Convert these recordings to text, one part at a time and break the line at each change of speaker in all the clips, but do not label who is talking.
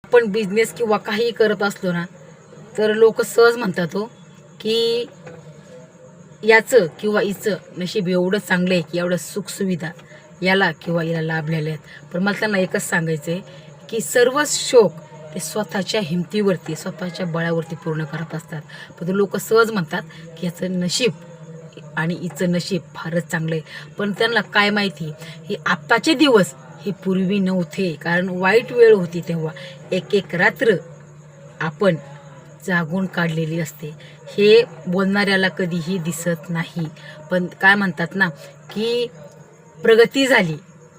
आपण बिझनेस किंवा काही करत असलो ना, तर लोक सहज म्हणतात हो की याचं किंवा हिचं नशीब एवढं चांगलं आहे की एवढं सुखसुविधा याला किंवा याला लाभलेल्या आहेत. पण मला त्यांना एकच सांगायचं आहे की सर्व शौक ते स्वतःच्या हिमतीवरती, स्वतःच्या बळावरती पूर्ण करत असतात. पण लोक सहज म्हणतात की याचं नशीब आणि हिचं नशीब फारच चांगलं आहे. पण त्यांना काय माहिती, हे आत्ताचे दिवस हे पूर्वी नव्हते. कारण वाईट वेळ होती तेव्हा. एक एक रात्र आपण जागून काढलेली असते. हे बोलणाऱ्याला कधीही दिसत नाही. पण काय म्हणतात ना की प्रगती झाली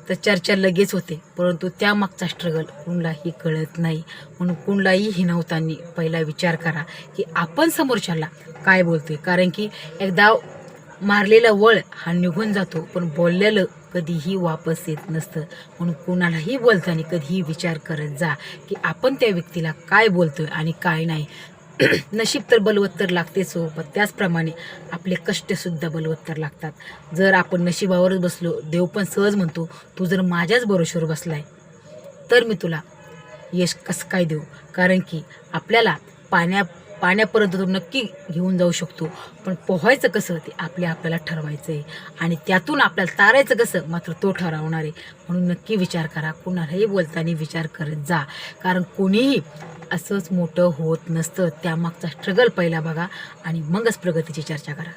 तर चर्चा लगेच होते, परंतु त्यामागचा स्ट्रगल कुणालाही कळत नाही. म्हणून कुणालाही हिणवताना पहिला विचार करा की आपण समोरच्याला काय बोलतोय. कारण की एकदा मारलेला वळ हा निघून जातो, पण बोललेलं कधीही वापस येत नसतं. म्हणून कुणालाही बोलताना कधीही विचार करत जा की आपण त्या व्यक्तीला काय बोलतोय आणि काय नाही. नशीब तर बलवत्तर लागतेच हो, पण त्याचप्रमाणे आपले कष्टसुद्धा बलवत्तर लागतात. जर आपण नशिबावरच बसलो, देव पण सहज म्हणतो तू जर माझ्याच भरोश्यावर बसलाय तर मी तुला यश कसं काय देऊ. कारण की आपल्याला पाण्यापर्यंत तो नक्की घेऊन जाऊ शकतो, पण पोहायचं कसं ते आपल्याला ठरवायचं आहे. आणि त्यातून आपल्याला तारायचं कसं मात्र तो ठरवणार आहे. म्हणून नक्की विचार करा, कुणालाही बोलताना विचार करत जा. कारण कोणीही असंच मोठं होत नसतं. त्यामागचा स्ट्रगल पहिला बघा आणि मगच प्रगतीची चर्चा करा.